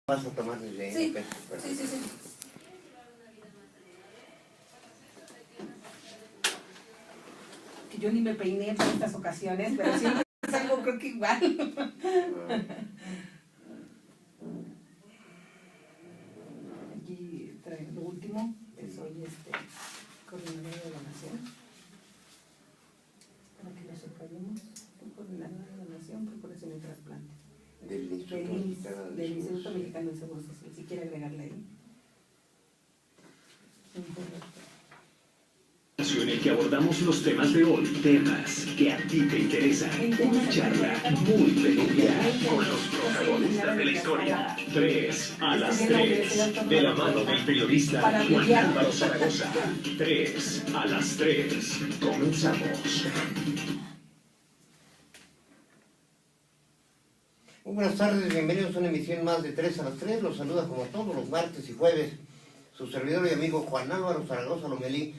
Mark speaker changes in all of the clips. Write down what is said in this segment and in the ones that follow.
Speaker 1: Vas a tomar desde ahí.
Speaker 2: Sí,
Speaker 1: Okay,
Speaker 2: sí. Que yo ni me peiné para estas ocasiones, pero siempre salgo creo que igual. Aquí traigo lo último, que soy coordinadora de donación. Para que lo separemos, coordinadora de donación, procuración y trasplante.
Speaker 1: Del Instituto
Speaker 2: Mexicano del Seguro Social, si quiere agregarle ahí.
Speaker 3: En el que abordamos los temas de hoy, temas que a ti te interesan. Una charla muy peculiar con los protagonistas de la historia. 3 a las 3, de la mano del periodista Juan Álvaro Zaragoza. 3 a las 3, comenzamos.
Speaker 1: Muy buenas tardes, bienvenidos a una emisión más de 3 a las 3. Los saluda como todos los martes y jueves su servidor y amigo Juan Álvaro Zaragoza Lomelí,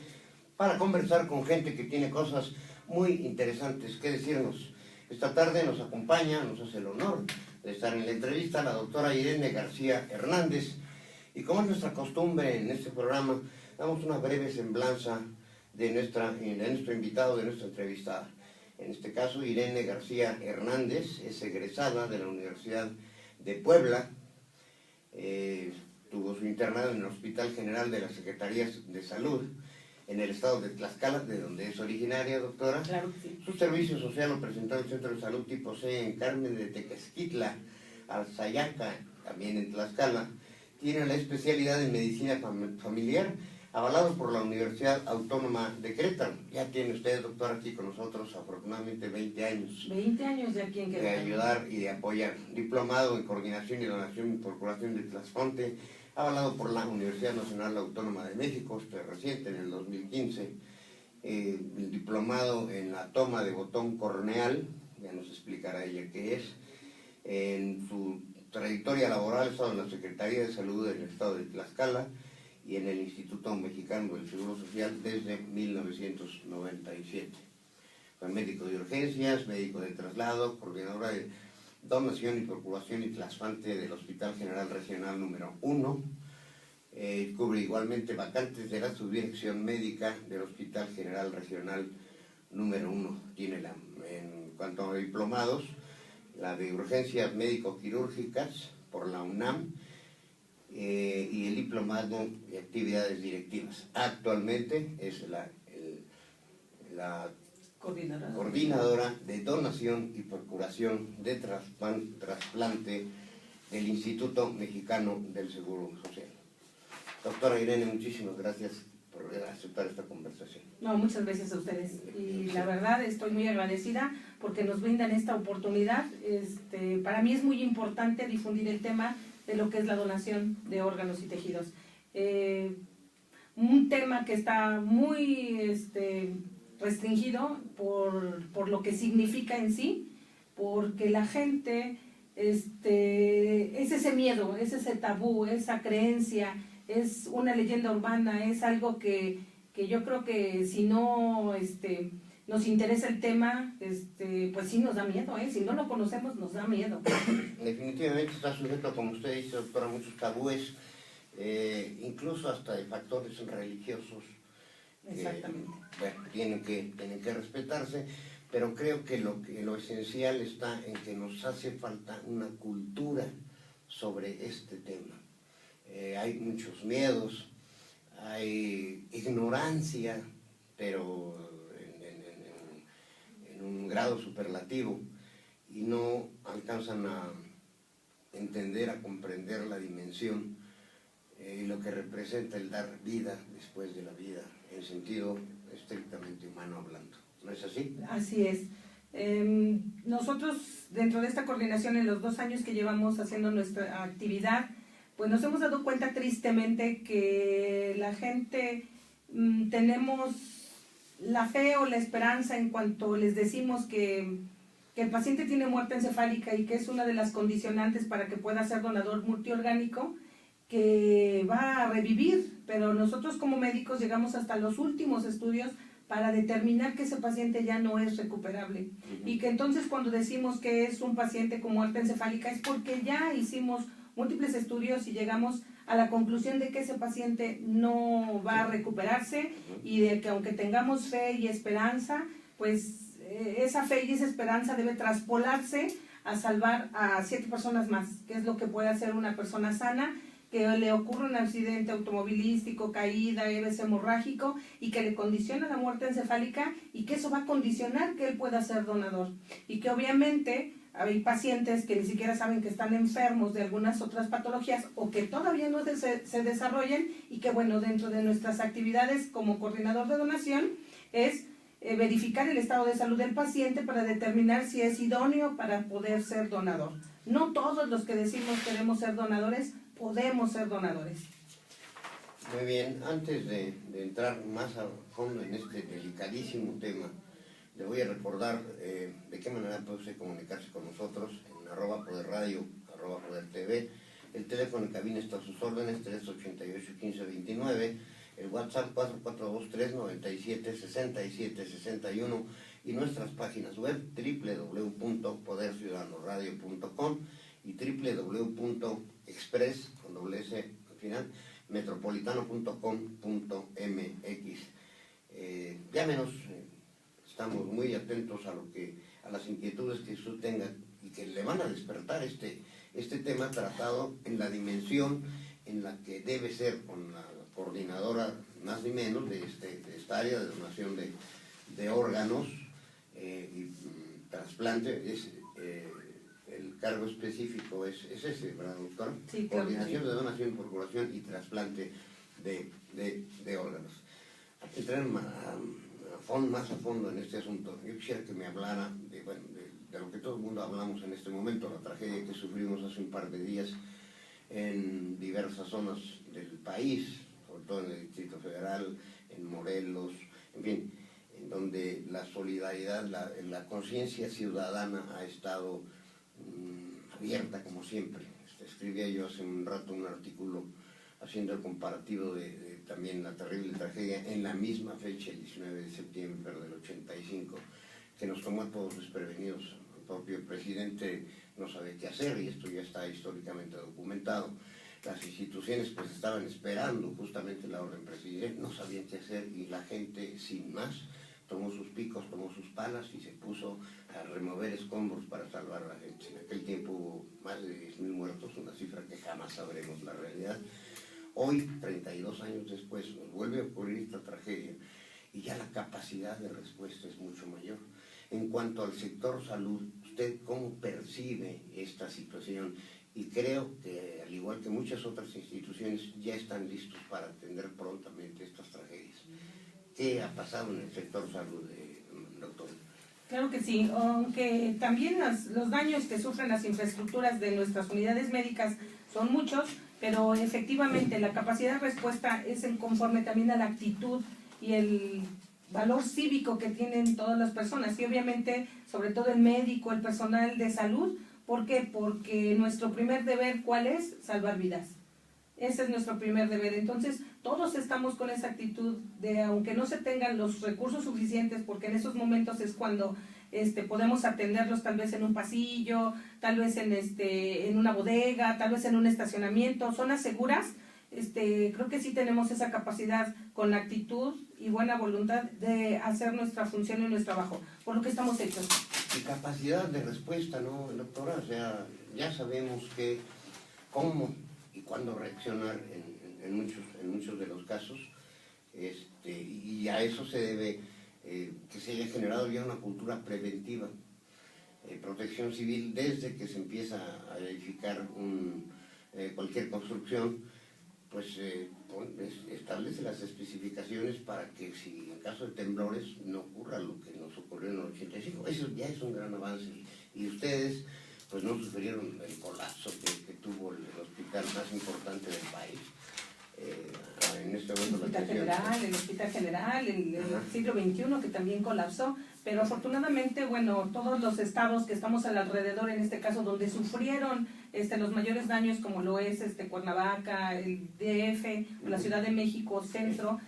Speaker 1: para conversar con gente que tiene cosas muy interesantes que decirnos. Esta tarde nos acompaña, nos hace el honor de estar en la entrevista la doctora Irene García Hernández, y como es nuestra costumbre en este programa, damos una breve semblanza de nuestro invitado, de nuestra entrevistada. En este caso, Irene García Hernández es egresada de la Universidad de Puebla, tuvo su internado en el Hospital General de las Secretarías de Salud, en el estado de Tlaxcala, de donde es originaria, doctora.
Speaker 2: Claro que sí.
Speaker 1: Su servicio social lo presentó en el Centro de Salud Tipo C en Carmen de Tequesquitla, Alzayaca, también en Tlaxcala. Tiene la especialidad en medicina familiar, avalado por la Universidad Autónoma de Querétaro. Ya tiene usted, doctora, aquí con nosotros afortunadamente 20 años.
Speaker 2: 20 años de aquí en Querétaro.
Speaker 1: De ayudar y de apoyar. Diplomado en Coordinación y Donación y Procuración de Trasplante, avalado por la Universidad Nacional Autónoma de México, reciente en el 2015, el diplomado en la toma de botón corneal, ya nos explicará ella qué es. En su trayectoria laboral ha estado en la Secretaría de Salud del Estado de Tlaxcala y en el Instituto Mexicano del Seguro Social desde 1997. Fue médico de urgencias, médico de traslado, coordinadora de donación y procuración y trasplante del Hospital General Regional número 1. Cubre igualmente vacantes de la subdirección médica del Hospital General Regional número 1. Tiene en cuanto a diplomados, la de urgencias médico-quirúrgicas por la UNAM y el diplomado de actividades directivas. Actualmente es la coordinadora de donación y procuración de trasplante del Instituto Mexicano del Seguro Social. Doctora Irene, muchísimas gracias por aceptar esta conversación.
Speaker 2: No, muchas gracias a ustedes. Y la verdad estoy muy agradecida porque nos brindan esta oportunidad. Para mí es muy importante difundir el tema de lo que es la donación de órganos y tejidos. Un tema que está muy restringido por lo que significa en sí, porque la gente es ese miedo, es ese tabú, esa creencia, es una leyenda urbana, es algo que yo creo que si no nos interesa el tema, pues sí nos da miedo, si no lo conocemos nos da miedo.
Speaker 1: Definitivamente está sujeto, como usted dice, doctora, a muchos tabúes, incluso hasta de factores religiosos.
Speaker 2: Exactamente.
Speaker 1: Bueno, tienen que respetarse, pero creo que lo esencial está en que nos hace falta una cultura sobre este tema. Hay muchos miedos, hay ignorancia, pero en un grado superlativo, y no alcanzan a entender, a comprender la dimensión y lo que representa el dar vida después de la vida, en sentido estrictamente humano hablando. ¿No es así?
Speaker 2: Así es. Nosotros, dentro de esta coordinación, en los 2 años que llevamos haciendo nuestra actividad, pues nos hemos dado cuenta tristemente que la gente tenemos la fe o la esperanza en cuanto les decimos que el paciente tiene muerte encefálica y que es una de las condicionantes para que pueda ser donador multiorgánico, que va a revivir, pero nosotros como médicos llegamos hasta los últimos estudios para determinar que ese paciente ya no es recuperable. Y que entonces cuando decimos que es un paciente con muerte encefálica es porque ya hicimos múltiples estudios y llegamos a la conclusión de que ese paciente no va a recuperarse y de que aunque tengamos fe y esperanza, pues esa fe y esa esperanza debe traspolarse a salvar a 7 personas más, que es lo que puede hacer una persona sana, que le ocurre un accidente automovilístico, caída, EBS hemorrágico y que le condiciona la muerte encefálica y que eso va a condicionar que él pueda ser donador. Y que obviamente hay pacientes que ni siquiera saben que están enfermos de algunas otras patologías o que todavía no se desarrollen y que bueno, dentro de nuestras actividades como coordinador de donación es verificar el estado de salud del paciente para determinar si es idóneo para poder ser donador. No todos los que decimos queremos ser donadores podemos ser donadores.
Speaker 1: Muy bien, antes de entrar más a fondo en este delicadísimo tema, le voy a recordar de qué manera puede usted comunicarse con nosotros en @poderradio, @podertv. El teléfono en cabina está a sus órdenes, 388-1529, el WhatsApp 442-397-6761 y nuestras páginas web www.poderciudadanoradio.com y www.express, con doble S al final, metropolitano.com.mx. Llámenos, estamos muy atentos a las inquietudes que usted tenga y que le van a despertar este tema tratado en la dimensión en la que debe ser con la coordinadora más ni menos de esta área de donación de órganos y trasplante. El cargo específico es ese, ¿verdad, doctora?
Speaker 2: Sí, claro.
Speaker 1: Coordinación de donación, incorporación y trasplante de órganos. Entrar más a fondo en este asunto, yo quisiera que me hablara de lo que todo el mundo hablamos en este momento, la tragedia que sufrimos hace un par de días en diversas zonas del país, sobre todo en el Distrito Federal, en Morelos, en fin, en donde la solidaridad, la conciencia ciudadana ha estado abierta como siempre. Escribía yo hace un rato un artículo haciendo el comparativo de también la terrible tragedia en la misma fecha, el 19 de septiembre del 85, que nos tomó a todos desprevenidos. El propio presidente no sabe qué hacer y esto ya está históricamente documentado. Las instituciones pues estaban esperando justamente la orden presidencial, no sabían qué hacer y la gente sin más tomó sus picos, tomó sus palas y se puso a remover escombros para salvar a la gente. En aquel tiempo hubo más de 10.000 muertos, una cifra que jamás sabremos la realidad. Hoy, 32 años después, nos vuelve a ocurrir esta tragedia y ya la capacidad de respuesta es mucho mayor. En cuanto al sector salud, ¿usted cómo percibe esta situación? Y creo que, al igual que muchas otras instituciones, ya están listos para atender prontamente estas tragedias. ¿Qué ha pasado en el sector salud, doctor?
Speaker 2: Claro que sí, aunque también los daños que sufren las infraestructuras de nuestras unidades médicas son muchos, pero efectivamente la capacidad de respuesta es en conforme también a la actitud y el valor cívico que tienen todas las personas y obviamente sobre todo el médico, el personal de salud. ¿Por qué? Porque nuestro primer deber, ¿cuál es? Salvar vidas. Ese es nuestro primer deber. Entonces, todos estamos con esa actitud de, aunque no se tengan los recursos suficientes, porque en esos momentos es cuando podemos atenderlos tal vez en un pasillo, tal vez en una bodega, tal vez en un estacionamiento, zonas seguras. Creo que sí tenemos esa capacidad con actitud y buena voluntad de hacer nuestra función y nuestro trabajo, por lo que estamos hechos.
Speaker 1: Y capacidad de respuesta, ¿no, doctora? O sea, ya sabemos cómo y cuándo reaccionar en muchos de los casos, y a eso se debe que se haya generado ya una cultura preventiva, protección civil desde que se empieza a edificar cualquier construcción, pues establece las especificaciones para que si en caso de temblores no ocurra lo que nos ocurrió en el 85. Eso ya es un gran avance y ustedes pues no sufrieron el colapso que tuvo el hospital más importante del país. En este momento
Speaker 2: el Hospital General, el siglo XXI que también colapsó, pero afortunadamente, bueno, todos los estados que estamos alrededor, en este caso donde sufrieron los mayores daños, como lo es Cuernavaca, el DF, la Ciudad de México, Centro,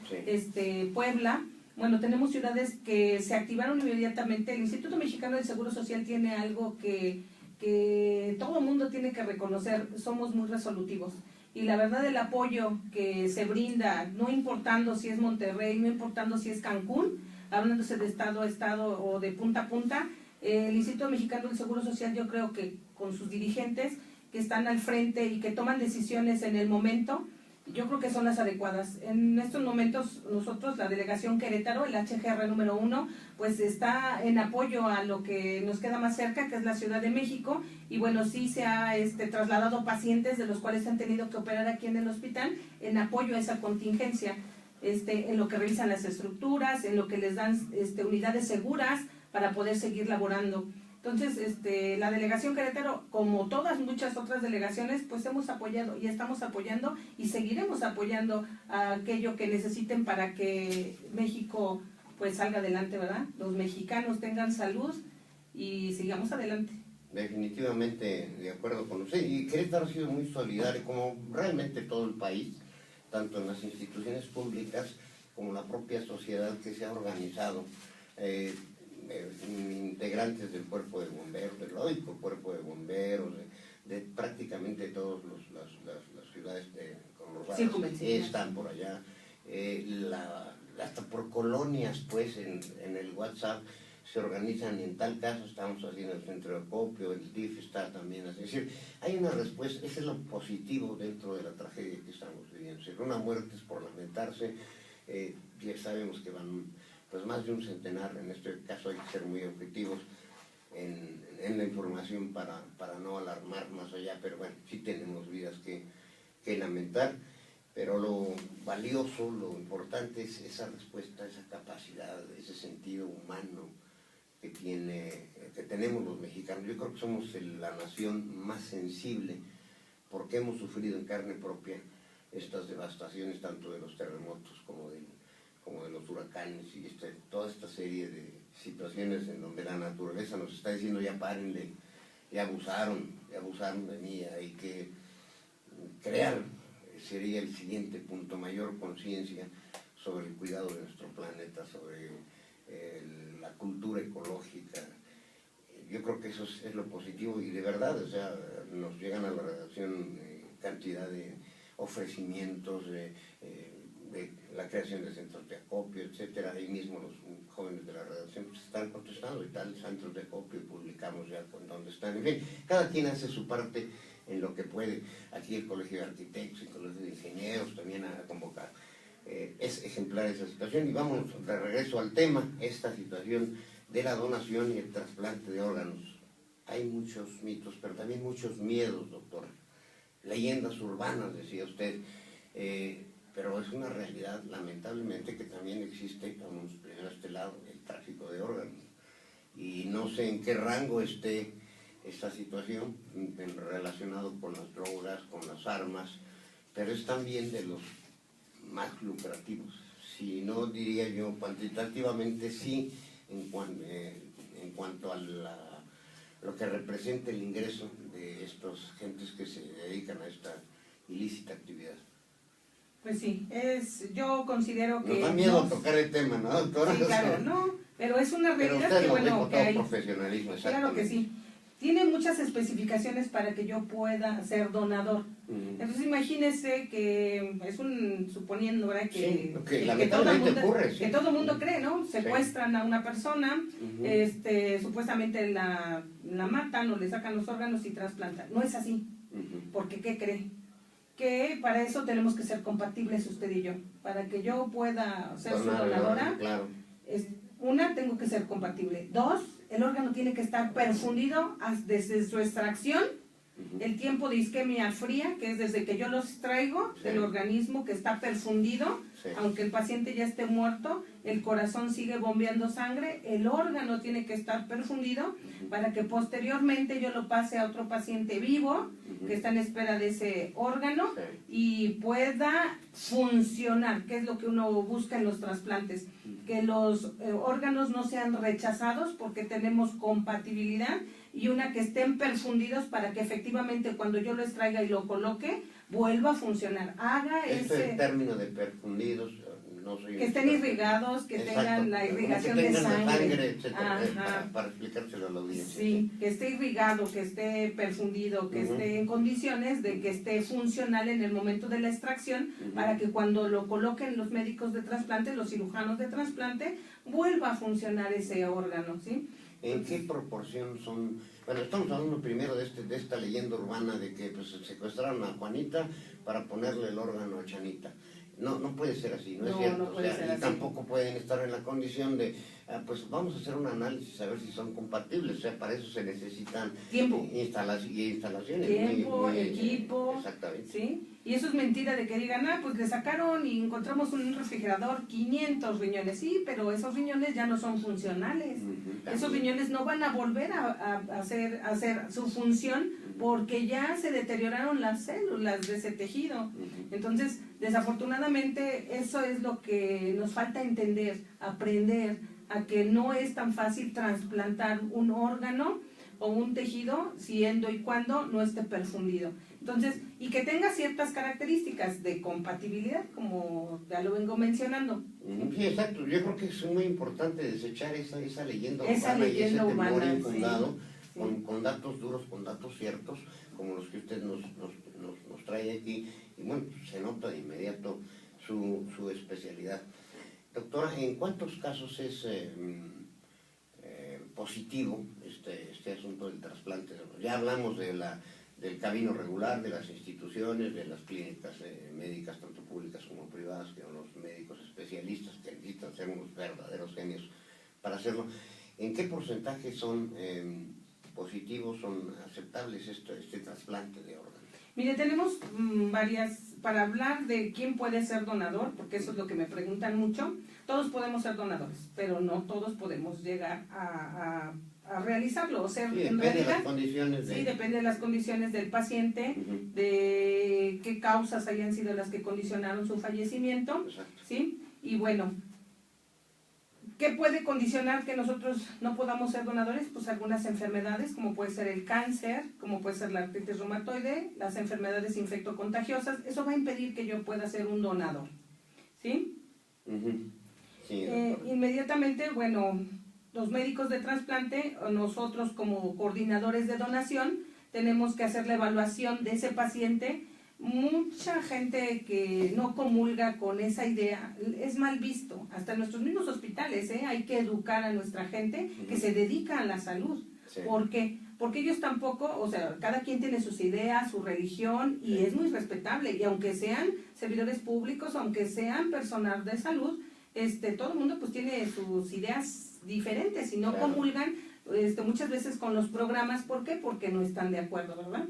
Speaker 2: Puebla. Bueno, tenemos ciudades que se activaron inmediatamente. El Instituto Mexicano del Seguro Social tiene algo que que todo el mundo tiene que reconocer, somos muy resolutivos. Y la verdad, el apoyo que se brinda, no importando si es Monterrey, no importando si es Cancún, hablándose de estado a estado o de punta a punta, el Instituto Mexicano del Seguro Social, yo creo que con sus dirigentes que están al frente y que toman decisiones en el momento, yo creo que son las adecuadas. En estos momentos nosotros, la delegación Querétaro, el HGR número 1, pues está en apoyo a lo que nos queda más cerca, que es la Ciudad de México, y bueno, sí se ha trasladado pacientes de los cuales se han tenido que operar aquí en el hospital en apoyo a esa contingencia, en lo que revisan las estructuras, en lo que les dan unidades seguras para poder seguir laborando. Entonces, la delegación Querétaro, como todas muchas otras delegaciones, pues hemos apoyado y estamos apoyando y seguiremos apoyando a aquello que necesiten para que México pues salga adelante, ¿verdad? Los mexicanos tengan salud y sigamos adelante.
Speaker 1: Definitivamente de acuerdo con usted. Y Querétaro ha sido muy solidario, como realmente todo el país, tanto en las instituciones públicas como la propia sociedad que se ha organizado. Integrantes del cuerpo de bomberos, del heroico cuerpo de bomberos, de prácticamente todas las ciudades conurbadas están por allá, hasta por colonias, pues en el WhatsApp se organizan. En tal caso estamos haciendo el centro de acopio, el DIF está también, es decir, hay una respuesta. Ese es lo positivo dentro de la tragedia que estamos viviendo. Si una muerte es por lamentarse, ya sabemos que van pues más de un centenar. En este caso hay que ser muy objetivos en la información para no alarmar más allá, pero bueno, sí tenemos vidas que lamentar, pero lo valioso, lo importante es esa respuesta, esa capacidad, ese sentido humano que tenemos los mexicanos. Yo creo que somos la nación más sensible porque hemos sufrido en carne propia estas devastaciones, tanto de los terremotos como de los huracanes y toda esta serie de situaciones en donde la naturaleza nos está diciendo: ya párenle, ya abusaron de mí. Hay que crear, sería el siguiente punto, mayor conciencia sobre el cuidado de nuestro planeta, sobre la cultura ecológica. Yo creo que eso es lo positivo, y de verdad, o sea, nos llegan a la redacción cantidad de ofrecimientos, de la creación de centros de acopio, etcétera. Ahí mismo los jóvenes de la redacción pues están protestando y tal, centros de acopio, publicamos ya con dónde están. En fin, cada quien hace su parte en lo que puede. Aquí el Colegio de Arquitectos y el Colegio de Ingenieros también a convocar. Es ejemplar esa situación. Y vamos de regreso al tema, esta situación de la donación y el trasplante de órganos. Hay muchos mitos, pero también muchos miedos, doctora. Leyendas urbanas, decía usted. Pero es una realidad, lamentablemente, que también existe, vamos primero a este lado, el tráfico de órganos. Y no sé en qué rango esté esta situación relacionado con las drogas, con las armas, pero es también de los más lucrativos. Si no, diría yo, cuantitativamente sí, en cuanto a lo que representa el ingreso de estas gentes que se dedican a esta ilícita actividad.
Speaker 2: Pues sí, yo considero que...
Speaker 1: Nos da miedo tocar el tema, ¿no, doctora?
Speaker 2: Sí, claro, no, pero es una realidad
Speaker 1: pero
Speaker 2: que, bueno, que hay...
Speaker 1: profesionalismo,
Speaker 2: claro que sí. Tiene muchas especificaciones para que yo pueda ser donador. Entonces imagínese que es suponiendo, ¿verdad? Que todo el mundo cree, ¿no? Secuestran a una persona, supuestamente la matan o le sacan los órganos y trasplantan. No es así, porque ¿qué cree? Que para eso tenemos que ser compatibles usted y yo. Para que yo pueda ser su donadora,
Speaker 1: claro.
Speaker 2: Una, tengo que ser compatible. Dos, el órgano tiene que estar perfundido desde su extracción, el tiempo de isquemia fría, que es desde que yo los traigo del organismo, que está perfundido, aunque el paciente ya esté muerto, el corazón sigue bombeando sangre, el órgano tiene que estar perfundido para que posteriormente yo lo pase a otro paciente vivo que está en espera de ese órgano y pueda funcionar, que es lo que uno busca en los trasplantes, que los órganos no sean rechazados porque tenemos compatibilidad, y una que estén perfundidos para que efectivamente cuando yo lo extraiga y lo coloque vuelva a funcionar, haga
Speaker 1: ese término de perfundidos no soy
Speaker 2: que estén irrigados, que
Speaker 1: exacto,
Speaker 2: tengan la irrigación
Speaker 1: que
Speaker 2: de
Speaker 1: tengan la
Speaker 2: sangre,
Speaker 1: etcétera, para explicárselo a la audiencia.
Speaker 2: Sí, que esté irrigado, que esté perfundido, que esté en condiciones de que esté funcional en el momento de la extracción, para que cuando lo coloquen los médicos de trasplante, los cirujanos de trasplante, vuelva a funcionar ese órgano, ¿sí?
Speaker 1: ¿En qué proporción son? Bueno, estamos hablando primero de esta leyenda urbana de que pues, secuestraron a Juanita para ponerle el órgano a Chanita. No puede ser así, no es cierto.
Speaker 2: No puede ser así.
Speaker 1: Tampoco pueden estar en la condición de, pues vamos a hacer un análisis a ver si son compatibles. O sea, para eso se necesitan
Speaker 2: tiempo,
Speaker 1: instalaciones.
Speaker 2: Tiempo, equipo.
Speaker 1: Exactamente.
Speaker 2: ¿Sí? Y eso es mentira de que digan, pues le sacaron y encontramos en un refrigerador 500 riñones. Sí, pero esos riñones ya no son funcionales. Esos riñones no van a volver a hacer su función porque ya se deterioraron las células de ese tejido. Entonces, desafortunadamente, eso es lo que nos falta entender, aprender a que no es tan fácil trasplantar un órgano o un tejido siendo y cuando no esté perfundido. Entonces, y que tenga ciertas características de compatibilidad, como ya lo vengo mencionando.
Speaker 1: Sí, exacto. Yo creo que es muy importante desechar esa leyenda
Speaker 2: urbana
Speaker 1: y ese temor infundado,
Speaker 2: sí.
Speaker 1: Con datos duros, con datos ciertos, como los que usted nos trae aquí. Y bueno, se nota de inmediato su especialidad. Doctora, ¿en cuántos casos es positivo este asunto del trasplante? Ya hablamos del camino regular, de las instituciones, de las clínicas médicas, tanto públicas como privadas, que son los médicos especialistas que necesitan ser unos verdaderos genios para hacerlo. ¿En qué porcentaje son positivos, son aceptables este trasplante de órganos?
Speaker 2: Mire, tenemos varias, para hablar de quién puede ser donador, porque eso es lo que me preguntan mucho. Todos podemos ser donadores, pero no todos podemos llegar a realizarlo, o ser en realidad,
Speaker 1: de las condiciones
Speaker 2: sí, depende de las condiciones del paciente, de qué causas hayan sido las que condicionaron su fallecimiento.
Speaker 1: Exacto.
Speaker 2: ¿Sí? Y bueno, ¿qué puede condicionar que nosotros no podamos ser donadores? Pues algunas enfermedades, como puede ser el cáncer, como puede ser la artritis reumatoide, las enfermedades infectocontagiosas. Eso va a impedir que yo pueda ser un donador. ¿Sí? Sí, inmediatamente, bueno, los médicos de trasplante, nosotros como coordinadores de donación, tenemos que hacer la evaluación de ese paciente. Mucha gente que no comulga con esa idea es mal visto, hasta en nuestros mismos hospitales, hay que educar a nuestra gente que se dedica a la salud. Sí. ¿Por qué? Porque ellos tampoco, o sea, cada quien tiene sus ideas, su religión, y es muy respetable, y aunque sean servidores públicos, aunque sean personal de salud, todo el mundo pues tiene sus ideas diferentes y no comulgan muchas veces con los programas. ¿Por qué? Porque no están de acuerdo, ¿verdad?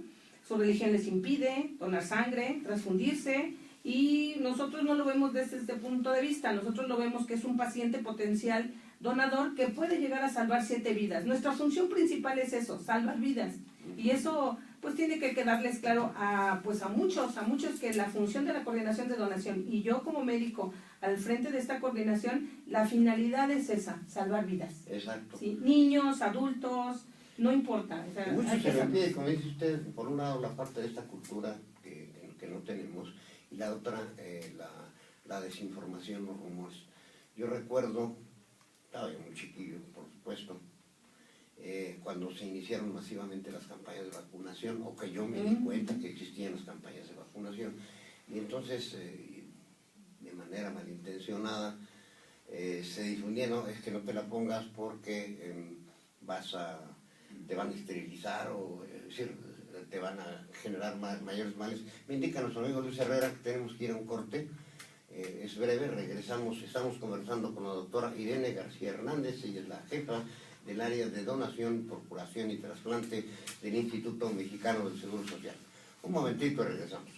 Speaker 2: Su religión les impide donar sangre, transfundirse, y nosotros no lo vemos desde este punto de vista. Nosotros lo vemos que es un paciente potencial donador que puede llegar a salvar 7 vidas. Nuestra función principal es eso, salvar vidas. Y eso pues tiene que quedarles claro a muchos que la función de la coordinación de donación, y yo como médico al frente de esta coordinación, la finalidad es esa, salvar vidas.
Speaker 1: Exacto.
Speaker 2: ¿Sí? Niños, adultos, no importa. O sea,
Speaker 1: mucho se me pide, como dice usted, por un lado la parte de esta cultura que no tenemos, y la otra la desinformación, los rumores. Yo recuerdo, estaba yo muy chiquillo, por supuesto, cuando se iniciaron masivamente las campañas de vacunación, o que yo me di cuenta que existían las campañas de vacunación, y entonces, de manera malintencionada, se difundía, no, es que no te la pongas porque te van a esterilizar, o es decir, te van a generar mayores males. Me indica nuestro amigo Luis Herrera que tenemos que ir a un corte. Es breve, regresamos, estamos conversando con la doctora Irene García Hernández. Ella es la jefa del área de donación, procuración y trasplante del Instituto Mexicano del Seguro Social. Un momentito, regresamos.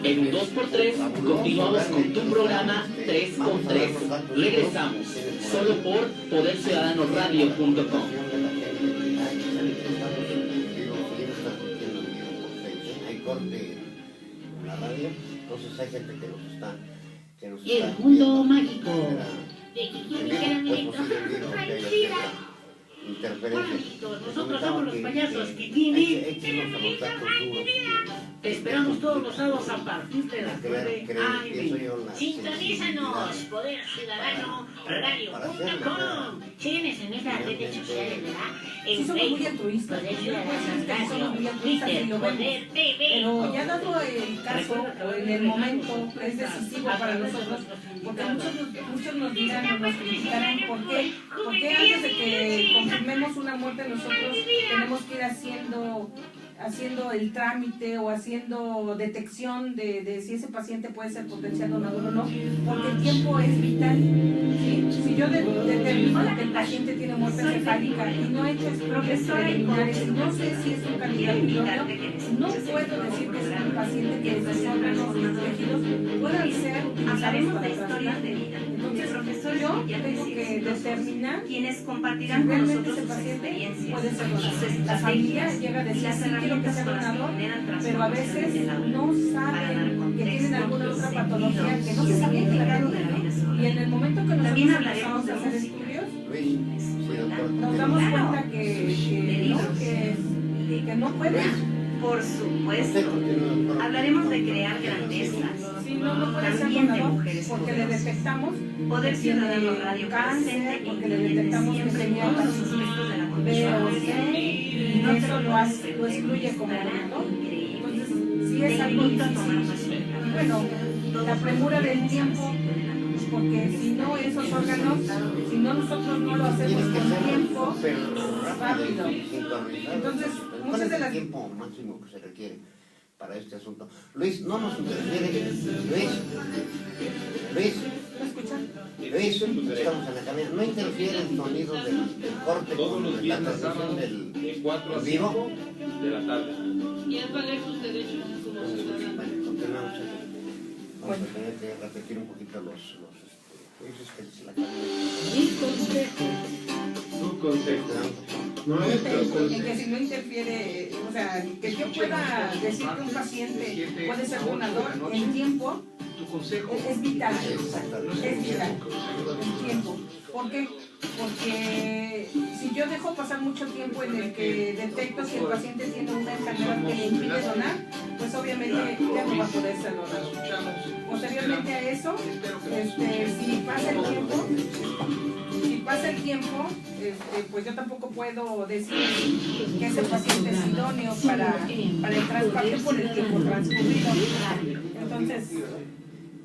Speaker 4: En un 2x3 continuamos con tu programa 3x3. Regresamos solo por poderciudadanoradio.com.
Speaker 1: Hay corte en la radio, entonces hay gente que nos está
Speaker 4: El mundo mágico.
Speaker 1: interferencias.
Speaker 5: Nosotros somos los payasos Kikini.
Speaker 1: Hay que irnos a los datos duros.
Speaker 5: Te esperamos todos los sábados a partir de las 9 a.m.
Speaker 6: Sintonízanos, Poder Ciudadano Radio.com. Síguenos en nuestras redes sociales, ¿verdad? En
Speaker 2: somos muy
Speaker 6: Facebook,
Speaker 2: altruistas.
Speaker 6: Poder Ciudadano
Speaker 2: Somos muy
Speaker 6: Radio,
Speaker 2: altruistas y
Speaker 6: Twitter,
Speaker 2: lo vemos.
Speaker 6: Poder TV.
Speaker 2: Pero ya dado el caso, o en el momento, es decisivo para nosotros, porque muchos nos dirán o nos criticarán por qué antes de que confirmemos una muerte nosotros tenemos que ir haciendo el trámite o haciendo detección de si ese paciente puede ser potencial donador o no, porque el tiempo es vital. ¿Sí? Si yo determino que el paciente tiene muerte encefálica y no he hecho estudios preliminares y no sé si es un candidato idóneo, no puedo decir que es un paciente que sus órganos y tejidos puedan ser utilizados para trasplante. Entonces, yo tengo que determinar
Speaker 7: quienes
Speaker 2: si
Speaker 7: compartirán con
Speaker 2: realmente
Speaker 7: nosotros
Speaker 2: ese
Speaker 7: sus
Speaker 2: paciente
Speaker 7: experiencias,
Speaker 2: puede ser donador.
Speaker 7: sus
Speaker 2: La familia
Speaker 7: estrategias
Speaker 2: llega a
Speaker 7: y
Speaker 2: decir
Speaker 7: las
Speaker 2: sí quiero que
Speaker 7: herramientas
Speaker 2: sea
Speaker 7: con las que
Speaker 2: donador,
Speaker 7: generan
Speaker 2: pero a
Speaker 7: transformaciones
Speaker 2: veces
Speaker 7: en la vida.
Speaker 2: no saben que tienen alguna otra patología que no se
Speaker 7: y
Speaker 2: sabía que la
Speaker 7: significado
Speaker 2: tenían,
Speaker 7: de la vida
Speaker 2: ¿no? Y en el momento que
Speaker 7: También
Speaker 2: nosotros
Speaker 7: hablaremos
Speaker 2: empezamos
Speaker 7: de
Speaker 2: a hacer
Speaker 7: música.
Speaker 2: estudios,
Speaker 1: Luis, sí, doctor.
Speaker 2: nos damos
Speaker 7: Claro.
Speaker 2: cuenta que no puede.
Speaker 7: Por
Speaker 1: Usted
Speaker 7: supuesto.
Speaker 1: continúa, doctor.
Speaker 7: Hablaremos de crear grandezas.
Speaker 2: Sí, no puede ser
Speaker 7: También de
Speaker 2: donador
Speaker 7: mujeres
Speaker 2: porque le
Speaker 7: poderosas.
Speaker 2: detectamos
Speaker 7: Poder
Speaker 2: que tiene
Speaker 7: Ciudadano Radio
Speaker 2: cáncer,
Speaker 7: presente
Speaker 2: porque le
Speaker 7: incluyente
Speaker 2: detectamos que
Speaker 7: siempre
Speaker 2: tenía
Speaker 7: todos los
Speaker 2: hepatitis
Speaker 7: aspectos de la
Speaker 2: B
Speaker 7: condición
Speaker 2: o C,
Speaker 7: social.
Speaker 2: y
Speaker 7: No te
Speaker 2: eso
Speaker 7: lo
Speaker 2: lo
Speaker 7: puedes perder.
Speaker 2: excluye como
Speaker 7: Estará
Speaker 2: donador.
Speaker 7: increíble.
Speaker 2: Entonces, sí
Speaker 7: Te
Speaker 2: es algo
Speaker 7: invito a tomar
Speaker 2: difícil.
Speaker 7: nuestro
Speaker 2: Bueno,
Speaker 7: Todos
Speaker 2: la premura del
Speaker 7: los
Speaker 2: tiempo, porque si no esos órganos, si no nosotros no lo hacemos
Speaker 1: Tienes que
Speaker 2: con
Speaker 1: ser
Speaker 2: tiempo,
Speaker 1: súper rápido
Speaker 2: rápido.
Speaker 1: y sincronizado.
Speaker 2: Entonces,
Speaker 1: ¿Cuál
Speaker 2: muchas
Speaker 1: es
Speaker 2: de
Speaker 1: el
Speaker 2: las...
Speaker 1: tiempo máximo que se requiere para este asunto? Luis, no nos interfiere. Luis,
Speaker 2: ¿Me escuchan?
Speaker 1: estamos en la cabina. No interfiere el sonido del corte
Speaker 8: Todos
Speaker 1: con
Speaker 8: los
Speaker 1: la
Speaker 8: viernes,
Speaker 1: transmisión
Speaker 8: sábados,
Speaker 1: del
Speaker 8: de 4 a
Speaker 1: vivo.
Speaker 8: 5 de la tarde.
Speaker 9: Y es valer sus derechos como ciudadanos.
Speaker 1: Bueno, continuamos aquí. Vamos a tener que repetir un poquito los dices que la cabina.
Speaker 8: Tu consejo. Nuestro
Speaker 2: En
Speaker 8: consejo.
Speaker 2: que si no interfiere, o sea, que yo pueda decir que un paciente puede ser donador en tiempo,
Speaker 8: Tu consejo.
Speaker 2: es vital.
Speaker 1: Exactamente.
Speaker 2: Es vital. El tiempo. ¿Por qué? Porque si yo dejo pasar mucho tiempo en el que detecto si el paciente tiene una enfermedad que le impide donar, pues obviamente ya no va a poder ser donador. Posteriormente a eso, si pasa el tiempo, pues yo tampoco puedo decir que ese paciente es idóneo para el trasplante por el tiempo transcurrido. Entonces,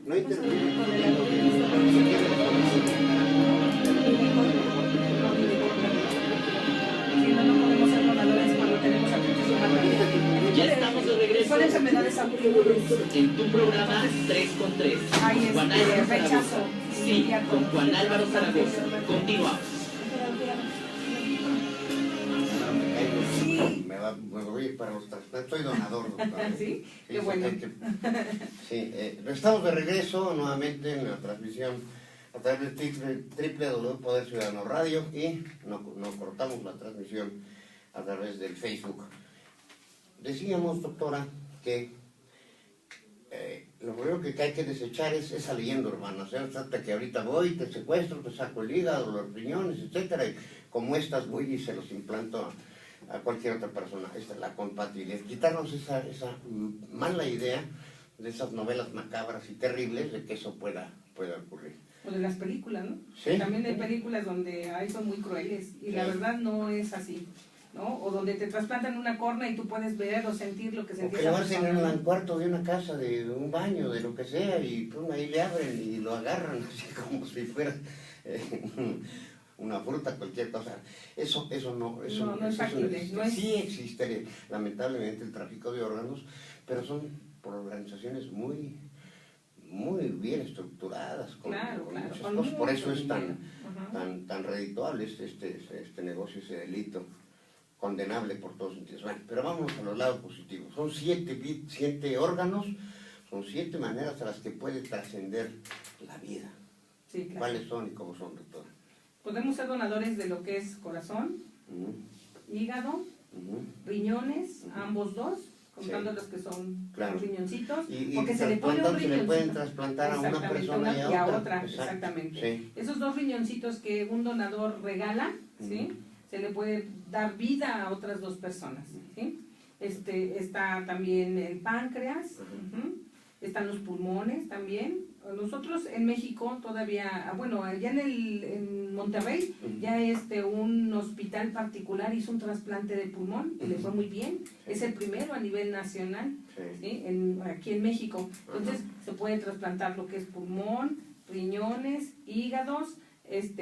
Speaker 1: No interfiere.
Speaker 2: con el algoritmo, si no, no podemos ser donadores cuando tenemos atención materna.
Speaker 4: Ya estamos de regreso
Speaker 2: Son enfermedades autoinmunes.
Speaker 4: en tu programa 3 con 3.
Speaker 2: Hay
Speaker 4: Juan Álvaro
Speaker 2: rechazo
Speaker 4: Zaragoza. Sí,
Speaker 2: inmediato.
Speaker 4: con Juan Álvaro Zaragoza. Continuamos.
Speaker 1: Me voy a ir para los trasplantes. Soy donador, doctor.
Speaker 2: ¿Sí? Qué bueno.
Speaker 1: Sí, estamos de regreso nuevamente en la transmisión a través de www.Poder Ciudadano Radio y no cortamos la transmisión a través del Facebook. Decíamos, doctora, que lo primero que hay que desechar es esa leyenda urbana. O sea, hasta que ahorita voy, te secuestro, te saco el hígado, los riñones, etcétera, y como estas voy y se los implanto a cualquier otra persona. Esta es la compatibilidad. Quitarnos esa mala idea de esas novelas macabras y terribles de que eso pueda ocurrir.
Speaker 2: O de las películas, ¿no?
Speaker 1: Sí.
Speaker 2: También hay películas donde son muy crueles y la verdad no es así, ¿no? O donde te trasplantan una córnea y tú puedes ver o sentir lo que
Speaker 1: O
Speaker 2: sentía
Speaker 1: que lo
Speaker 2: esa
Speaker 1: hacen en
Speaker 2: persona.
Speaker 1: el cuarto de una casa, de un baño, de lo que sea, y pum, ahí le abren y lo agarran, así como si fuera una fruta, cualquier cosa. Eso no
Speaker 2: No es factible,
Speaker 1: existe.
Speaker 2: no es-
Speaker 1: Sí existe, lamentablemente, el tráfico de órganos, pero son por organizaciones muy bien estructuradas, con
Speaker 2: Claro,
Speaker 1: muchas
Speaker 2: con
Speaker 1: cosas. Por
Speaker 2: mucho
Speaker 1: eso es
Speaker 2: dinero. Ajá.
Speaker 1: tan redituable este negocio, ese delito, condenable por todos sentidos. Bueno, pero vamos a los lados positivos. Son 7 órganos, son 7 maneras a las que puede trascender la vida.
Speaker 2: Sí, claro.
Speaker 1: ¿Cuáles son y cómo son, doctora?
Speaker 2: Podemos ser donadores de lo que es corazón,
Speaker 1: Ujú,
Speaker 2: hígado,
Speaker 1: ujú.
Speaker 2: riñones,
Speaker 1: Ujú.
Speaker 2: ambos dos, contando
Speaker 1: Sí.
Speaker 2: los que son
Speaker 1: Claro.
Speaker 2: los riñoncitos,
Speaker 1: Y
Speaker 2: porque se le pone un
Speaker 1: trasplantando, se le pueden
Speaker 2: riñoncito.
Speaker 1: trasplantar a una
Speaker 2: Exactamente,
Speaker 1: persona y a otra. Exacto.
Speaker 2: exactamente.
Speaker 1: Sí.
Speaker 2: Esos 2 riñoncitos que un donador regala, ¿sí? se le puede dar vida a otras 2 personas, ¿sí? Está también el páncreas, están los pulmones también. Nosotros en México todavía, bueno, allá en Monterrey, ya un hospital particular hizo un trasplante de pulmón y le fue muy bien. Es el primero a nivel nacional, ¿sí? Aquí en México. Entonces se puede trasplantar lo que es pulmón, riñones, hígados,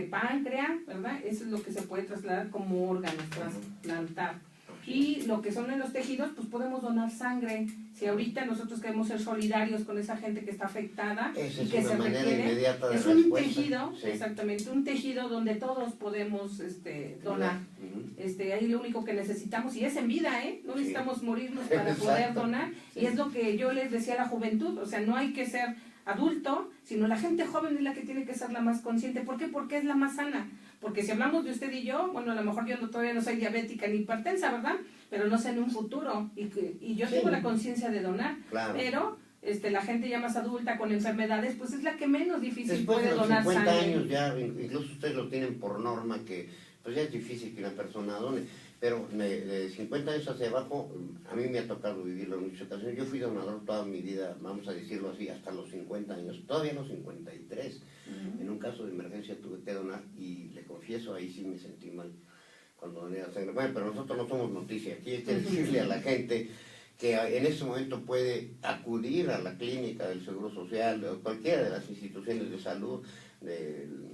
Speaker 2: páncreas, ¿verdad? Eso es lo que se puede trasladar como órganos, trasplantar. Y lo que son en los tejidos, pues podemos donar sangre. Si ahorita nosotros queremos ser solidarios con esa gente que está afectada
Speaker 1: esa
Speaker 2: y
Speaker 1: es
Speaker 2: que
Speaker 1: una
Speaker 2: se
Speaker 1: manera
Speaker 2: requiere,
Speaker 1: inmediata de
Speaker 2: es un
Speaker 1: respuesta.
Speaker 2: tejido,
Speaker 1: Sí.
Speaker 2: exactamente, un tejido donde todos podemos donar. Ahí lo único que necesitamos, y es en vida, no necesitamos morirnos para poder donar, y es lo que yo les decía a la juventud, o sea, no hay que ser adulto, sino la gente joven es la que tiene que ser la más consciente. ¿Por qué? Porque es la más sana. Porque si hablamos de usted y yo, bueno, a lo mejor yo todavía no soy diabética ni hipertensa, ¿verdad? Pero no sé en un futuro, y yo tengo la conciencia de donar,
Speaker 1: claro.
Speaker 2: Pero la gente ya más adulta con enfermedades, pues es la que menos difícil
Speaker 1: Después
Speaker 2: puede
Speaker 1: de los
Speaker 2: donar
Speaker 1: 50
Speaker 2: sangre.
Speaker 1: años ya, incluso ustedes lo tienen por norma, que pues ya es difícil que una persona done, pero de 50 años hacia abajo, a mí me ha tocado vivirlo en muchas ocasiones. Yo fui donador toda mi vida, vamos a decirlo así, hasta los 50 años, todavía no 53. En un caso de emergencia tuve que donar y le confieso, ahí sí me sentí mal cuando doné la sangre. Bueno, pero nosotros no somos noticia, aquí hay que decirle a la gente que en este momento puede acudir a la clínica del Seguro Social o cualquiera de las instituciones de salud.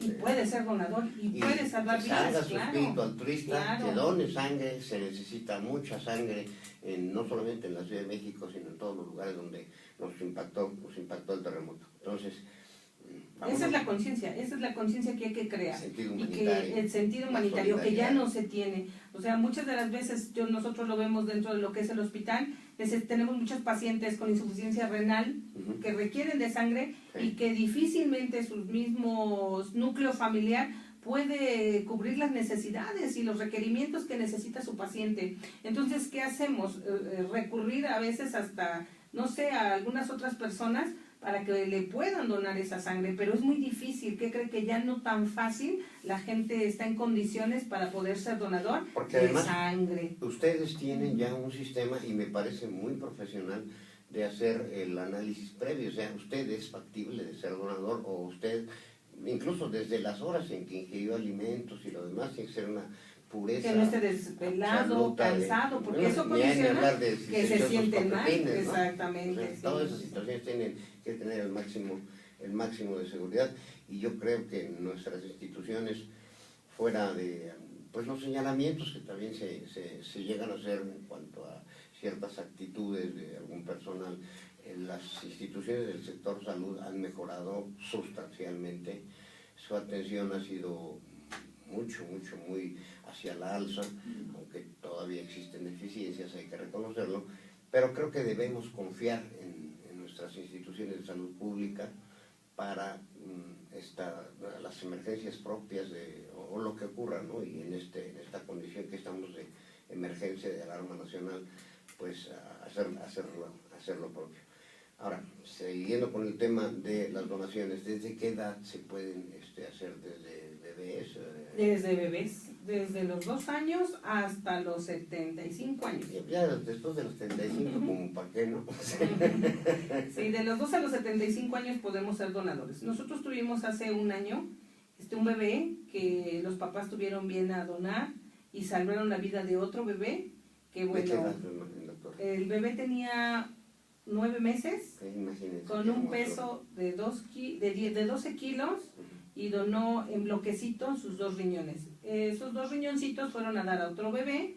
Speaker 2: Y puede ser donador y puede salvar
Speaker 1: que
Speaker 2: vidas,
Speaker 1: salga su
Speaker 2: claro.
Speaker 1: espíritu altruista,
Speaker 2: Claro.
Speaker 1: que done sangre. Se necesita mucha sangre, no solamente en la Ciudad de México, sino en todos los lugares donde nos impactó el terremoto. Entonces,
Speaker 2: esa es la conciencia que hay que crear.
Speaker 1: Sentido
Speaker 2: Y que
Speaker 1: humanitario,
Speaker 2: el sentido humanitario que ya no se tiene. O sea, muchas de las veces nosotros lo vemos dentro de lo que es el hospital, tenemos muchos pacientes con insuficiencia renal que requieren de sangre y que difícilmente sus mismos núcleo familiar puede cubrir las necesidades y los requerimientos que necesita su paciente. Entonces, ¿qué hacemos? Recurrir a veces hasta, no sé, a algunas otras personas para que le puedan donar esa sangre, pero es muy difícil. ¿Qué cree? Que ya no tan fácil la gente está en condiciones para poder ser donador
Speaker 1: porque
Speaker 2: de
Speaker 1: además,
Speaker 2: sangre.
Speaker 1: Ustedes tienen ya un sistema, y me parece muy profesional, de hacer el análisis previo. O sea, usted es factible de ser donador, o usted, incluso desde las horas en que ingirió alimentos y lo demás, tiene que ser una pureza.
Speaker 2: Que no esté desvelado, cansado, porque eso condiciona que se sienten mal.
Speaker 1: ¿no?
Speaker 2: Exactamente.
Speaker 1: O sea, todas esas situaciones tienen que tener el máximo de seguridad, y yo creo que nuestras instituciones, fuera de pues los señalamientos que también se llegan a hacer en cuanto a ciertas actitudes de algún personal, las instituciones del sector salud han mejorado sustancialmente. Su atención ha sido muy hacia la alza, aunque todavía existen deficiencias, hay que reconocerlo, pero creo que debemos confiar en nuestras instituciones de salud pública para las emergencias propias o lo que ocurra, ¿no? Y en esta condición que estamos de emergencia, de alarma nacional, pues hacer lo propio. Ahora, siguiendo con el tema de las donaciones, ¿desde qué edad se pueden hacer? ¿Desde bebés?
Speaker 2: Desde bebés, desde los 2 años hasta los 75 años.
Speaker 1: Ya después de los 75, como para qué, ¿no?
Speaker 2: Sí, de los 2 a los 75 años podemos ser donadores. Nosotros tuvimos hace un año un bebé que los papás tuvieron bien a donar y salvaron la vida de otro bebé, que bueno,
Speaker 1: ¿De qué edad, doctor?
Speaker 2: El bebé tenía 9 meses, con un peso de 12 kilos, y donó en bloquecito sus 2 riñones. Esos 2 riñoncitos fueron a dar a otro bebé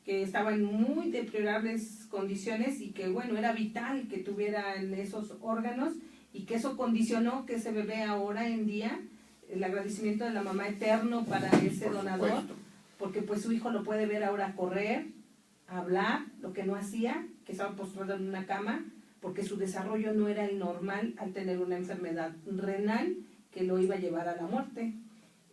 Speaker 2: que estaba en muy deplorables condiciones, y que bueno, era vital que tuvieran esos órganos, y que eso condicionó que ese bebé ahora en día, el agradecimiento de la mamá eterno para ese donador, porque pues su hijo lo puede ver ahora correr, hablar, lo que no hacía, que estaba postrado en una cama, porque su desarrollo no era el normal al tener una enfermedad renal que lo iba a llevar a la muerte.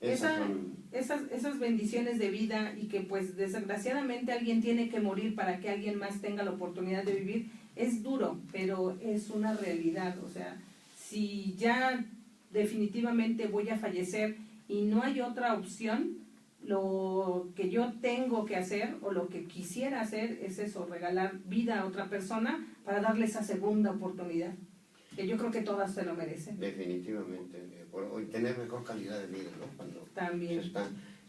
Speaker 2: Esas bendiciones de vida, y que pues desgraciadamente alguien tiene que morir para que alguien más tenga la oportunidad de vivir, es duro, pero es una realidad. O sea, si ya definitivamente voy a fallecer y no hay otra opción, lo que yo tengo que hacer o lo que quisiera hacer es eso, regalar vida a otra persona para darle esa segunda oportunidad, que yo creo que todas se lo merecen.
Speaker 1: Definitivamente, y tener mejor calidad de vida, ¿no? Cuando
Speaker 2: También.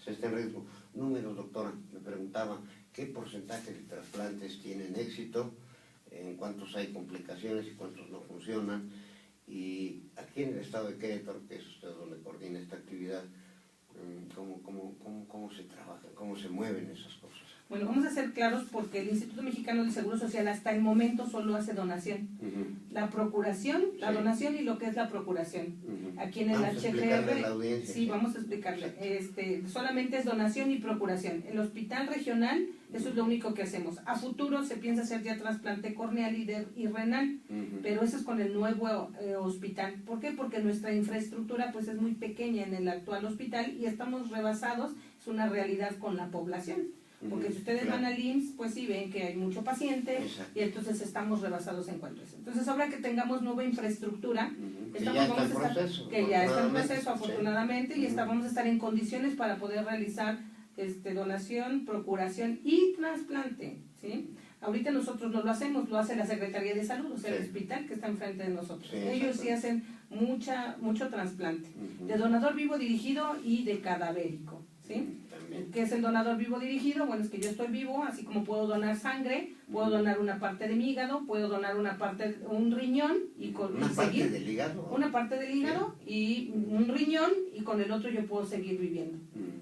Speaker 1: se está en riesgo. Números, doctora, me preguntaba, ¿qué porcentaje de trasplantes tienen éxito? ¿En cuántos hay complicaciones y cuántos no funcionan? Y aquí en el estado de Querétaro, que es usted donde coordina esta actividad, ¿cómo se trabaja, cómo se mueven esas cosas?
Speaker 2: Bueno, vamos a ser claros porque el Instituto Mexicano del Seguro Social hasta el momento solo hace donación. La procuración, la donación y lo que es la procuración. Aquí en el HGR, sí, vamos a explicarle. Solamente es donación y procuración. El hospital regional, eso es lo único que hacemos. A futuro se piensa hacer ya trasplante corneal y renal, pero eso es con el nuevo hospital. ¿Por qué? Porque nuestra infraestructura pues es muy pequeña en el actual hospital y estamos rebasados, es una realidad con la población. Porque si ustedes van al IMSS, pues sí ven que hay mucho paciente. Exacto. Y entonces estamos rebasados en cuanto a eso. Entonces ahora que tengamos nueva infraestructura, que ya está en proceso afortunadamente, y vamos a estar en condiciones para poder realizar donación, procuración y trasplante, ¿sí? Ahorita nosotros no lo hacemos, lo hace la Secretaría de Salud, o sea, el hospital que está enfrente de nosotros. Ellos sí hacen mucho trasplante, de donador vivo dirigido y de cadavérico, ¿sí? ¿Qué es el donador vivo dirigido? Bueno, es que yo estoy vivo, así como puedo donar sangre, puedo donar una parte de mi hígado, puedo donar un riñón y
Speaker 1: ¿Una parte del hígado?
Speaker 2: Una parte del hígado y un riñón, y con el otro yo puedo seguir viviendo,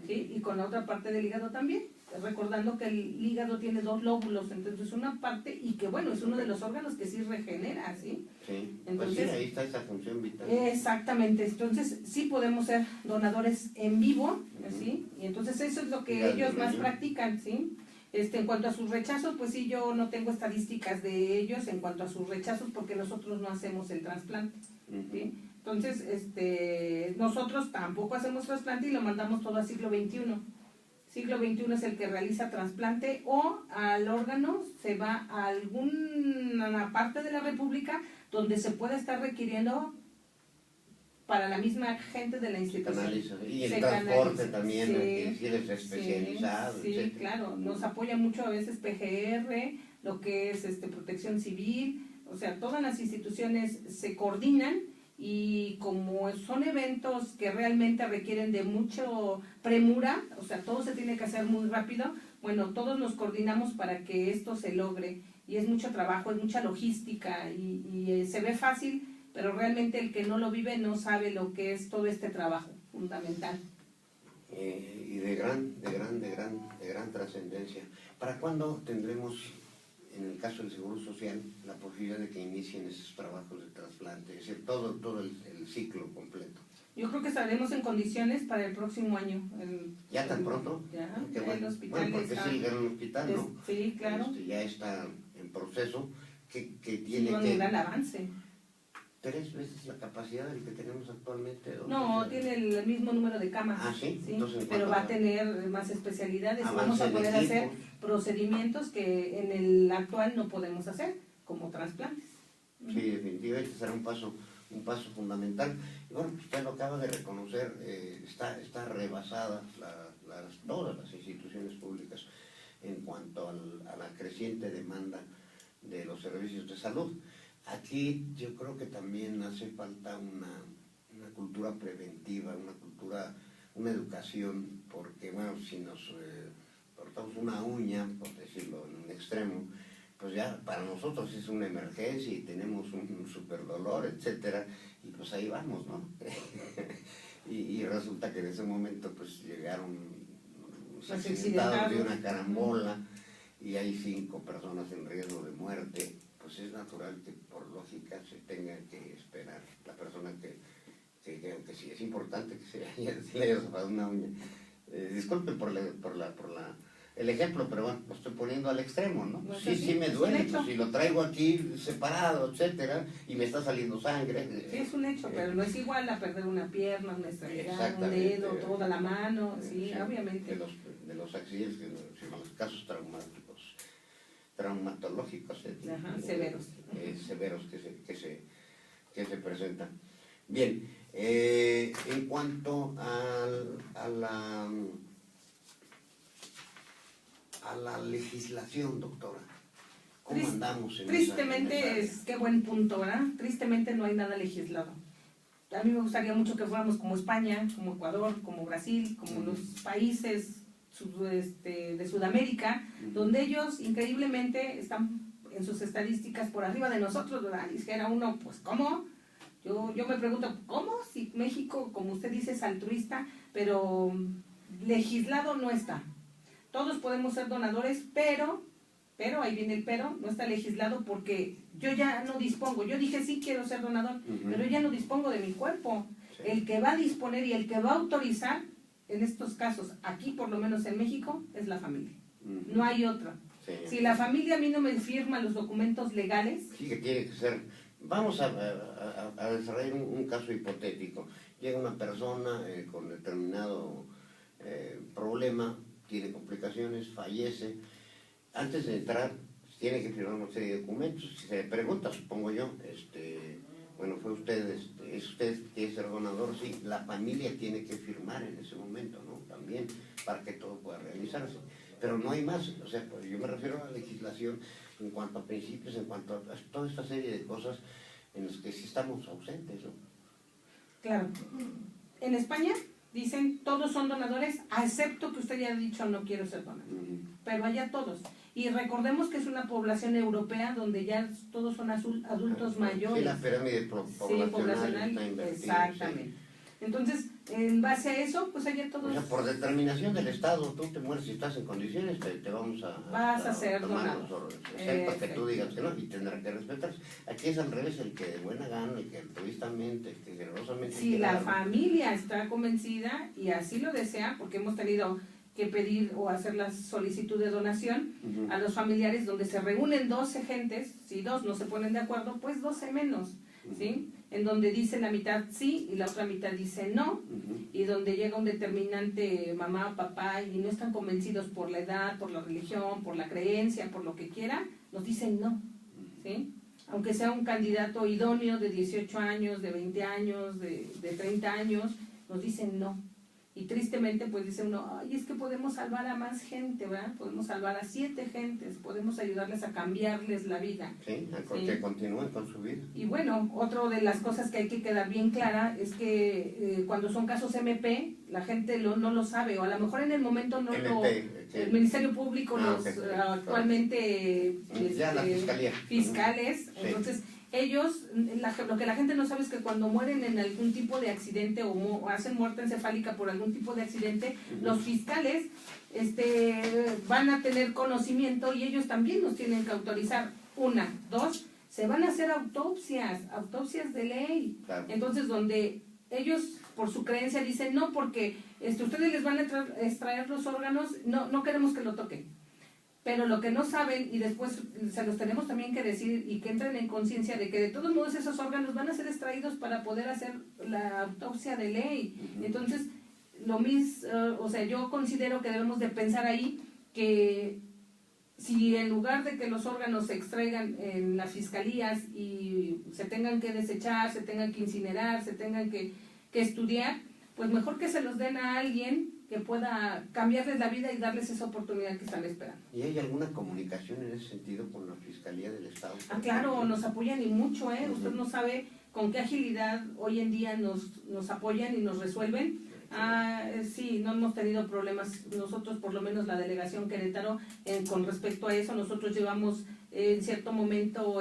Speaker 2: ¿sí? Y con la otra parte del hígado también, recordando que el hígado tiene 2 lóbulos, entonces una parte, y que bueno, es uno de los órganos que sí regenera, ¿sí?
Speaker 1: Sí, entonces, pues sí, ahí está esa función vital.
Speaker 2: Exactamente, entonces sí podemos ser donadores en vivo, ¿sí? Y entonces eso es lo que ellos más practican, ¿sí? En cuanto a sus rechazos, pues sí, yo no tengo estadísticas de ellos en cuanto a sus rechazos porque nosotros no hacemos el trasplante, ¿sí? Entonces, nosotros tampoco hacemos trasplante y lo mandamos todo a siglo XXI. Siglo XXI es el que realiza trasplante, o al órgano se va a alguna parte de la República donde se pueda estar requiriendo para la misma gente de la institución.
Speaker 1: Y el transporte también, que si eres especializado.
Speaker 2: Sí, claro, nos apoya mucho a veces PGR, lo que es Protección Civil, o sea, todas las instituciones se coordinan. Y como son eventos que realmente requieren de mucho premura, o sea, todo se tiene que hacer muy rápido, bueno, todos nos coordinamos para que esto se logre, y es mucho trabajo, es mucha logística, y se ve fácil, pero realmente el que no lo vive no sabe lo que es todo este trabajo fundamental.
Speaker 1: Y de gran trascendencia. ¿Para cuándo tendremos, en el caso del Seguro Social, la posibilidad de que inicien esos trabajos de trasplante, es decir, todo el ciclo completo?
Speaker 2: Yo creo que estaremos en condiciones para el próximo año.
Speaker 1: ¿Ya tan pronto?
Speaker 2: Ya,
Speaker 1: bueno.
Speaker 2: El hospital
Speaker 1: bueno, porque es el gran hospital, ¿no?
Speaker 2: Sí, claro.
Speaker 1: Ya está en proceso, que tiene
Speaker 2: sí, un gran avance.
Speaker 1: 3 veces la capacidad del que tenemos actualmente.
Speaker 2: No, tiene el mismo número de camas.
Speaker 1: Ah, sí. Entonces,
Speaker 2: pero va a tener más especialidades. Vamos a poder hacer procedimientos que en el actual no podemos hacer, como trasplantes.
Speaker 1: Sí, definitivamente será un paso fundamental. Y bueno, usted lo acaba de reconocer, está rebasada todas las instituciones públicas en cuanto a la creciente demanda de los servicios de salud. Aquí yo creo que también hace falta una cultura preventiva, una educación, porque bueno, si nos cortamos una uña, por decirlo en un extremo, pues ya para nosotros es una emergencia y tenemos un super dolor, etcétera, y pues ahí vamos, ¿no? y resulta que en ese momento pues llegaron accidentados de una carambola y hay 5 personas en riesgo de muerte. Pues es natural que por lógica se tenga que esperar la persona que aunque sí es importante que se le haya zafado una uña. Disculpen por el ejemplo, pero bueno, lo estoy poniendo al extremo, ¿no? Pues sí me duele, pues si lo traigo aquí separado, etcétera, y me está saliendo sangre.
Speaker 2: Sí, es un hecho, pero no es igual a perder una pierna, una extremidad, un dedo, toda la mano, sí, obviamente.
Speaker 1: De los accidentes, los casos traumatológicos severos que se presentan. Bien, en cuanto a la legislación, doctora. ¿Cómo andamos en
Speaker 2: tristemente, qué buen punto, ¿verdad? Tristemente no hay nada legislado. A mí me gustaría mucho que fuéramos como España, como Ecuador, como Brasil, como los países de Sudamérica, donde ellos increíblemente están en sus estadísticas por arriba de nosotros, ¿verdad? Y dijera uno, pues ¿cómo? Yo me pregunto, ¿cómo? Si México, como usted dice, es altruista, pero legislado no está. Todos podemos ser donadores, pero, ahí viene el pero, no está legislado porque yo ya no dispongo. Yo dije sí quiero ser donador, pero ya no dispongo de mi cuerpo. Sí. El que va a disponer y el que va a autorizar, en estos casos, aquí por lo menos en México, es la familia. No hay otra. Sí. Si la familia a mí no me firma los documentos legales...
Speaker 1: Sí, que tiene que ser... Vamos a desarrollar un caso hipotético. Llega una persona con determinado problema, tiene complicaciones, fallece. Antes de entrar, tiene que firmar una serie de documentos. Si se le pregunta, supongo yo, bueno, fue usted, ¿es usted quiere ser donador? Sí, la familia tiene que firmar en ese momento, ¿no? También, para que todo pueda realizarse. Pero no hay más, o sea, pues yo me refiero a la legislación en cuanto a principios, en cuanto a toda esta serie de cosas en las que sí estamos ausentes, ¿no?
Speaker 2: Claro. En España dicen, todos son donadores, excepto que usted ya ha dicho, no quiero ser donador. Pero allá todos. Y recordemos que es una población europea donde ya todos son adultos mayores.
Speaker 1: Sí, la pirámide poblacional está invertida.
Speaker 2: Exactamente. Sí. Entonces, en base a eso, pues allá todos...
Speaker 1: O sea, por determinación del Estado, tú te mueres si estás en condiciones, te vamos a...
Speaker 2: Vas a ser
Speaker 1: tomar donado. Excepto que tú digas que no, y tendrá que respetarse. Aquí es al revés, el que de buena gana, el que altruistamente, el que generosamente...
Speaker 2: Si la familia está convencida y así lo desea, porque hemos tenido que pedir o hacer la solicitud de donación a los familiares donde se reúnen 12 gentes, si 2 no se ponen de acuerdo, pues 12 menos, ¿sí? En donde dice la mitad sí y la otra mitad dice no, y donde llega un determinante mamá o papá y no están convencidos por la edad, por la religión, por la creencia, por lo que quiera, nos dicen no, ¿sí? Aunque sea un candidato idóneo de 18 años, de 20 años, de 30 años, nos dicen no. Y tristemente pues dice uno, ay, es que podemos salvar a más gente, ¿verdad? Podemos salvar a 7 gentes, podemos ayudarles a cambiarles la vida.
Speaker 1: Sí, que continúen con su vida.
Speaker 2: Y bueno, otra de las cosas que hay que quedar bien clara es que cuando son casos MP, la gente no lo sabe, o a lo mejor en el momento no el Ministerio Público actualmente
Speaker 1: ya la Fiscalía.
Speaker 2: Fiscales, entonces... Ellos, lo que la gente no sabe es que cuando mueren en algún tipo de accidente o hacen muerte encefálica por algún tipo de accidente, los fiscales van a tener conocimiento y ellos también nos tienen que autorizar. 1, 2, se van a hacer autopsias de ley. Claro. Entonces, donde ellos, por su creencia, dicen, no, porque ustedes les van a extraer los órganos, no queremos que lo toquen. Pero lo que no saben, y después se los tenemos también que decir y que entren en conciencia de que de todos modos esos órganos van a ser extraídos para poder hacer la autopsia de ley. Entonces, lo mismo, o sea, yo considero que debemos de pensar ahí que si en lugar de que los órganos se extraigan en las fiscalías y se tengan que desechar, se tengan que incinerar, se tengan que estudiar, pues mejor que se los den a alguien que pueda cambiarles la vida y darles esa oportunidad que están esperando.
Speaker 1: ¿Y hay alguna comunicación en ese sentido con la Fiscalía del Estado?
Speaker 2: Claro, nos apoyan y mucho, Usted no sabe con qué agilidad hoy en día nos apoyan y nos resuelven. Sí, no hemos tenido problemas nosotros, por lo menos la delegación Querétaro, con respecto a eso. Nosotros llevamos en cierto momento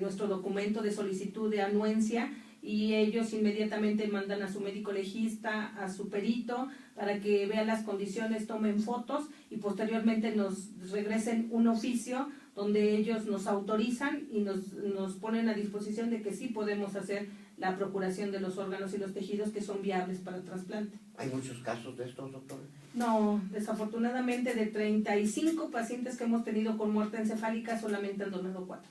Speaker 2: nuestro documento de solicitud de anuencia y ellos inmediatamente mandan a su médico legista, a su perito, para que vean las condiciones, tomen fotos y posteriormente nos regresen un oficio donde ellos nos autorizan y nos ponen a disposición de que sí podemos hacer la procuración de los órganos y los tejidos que son viables para el trasplante.
Speaker 1: ¿Hay muchos casos de estos, doctor?
Speaker 2: No, desafortunadamente de 35 pacientes que hemos tenido con muerte encefálica solamente han donado 4,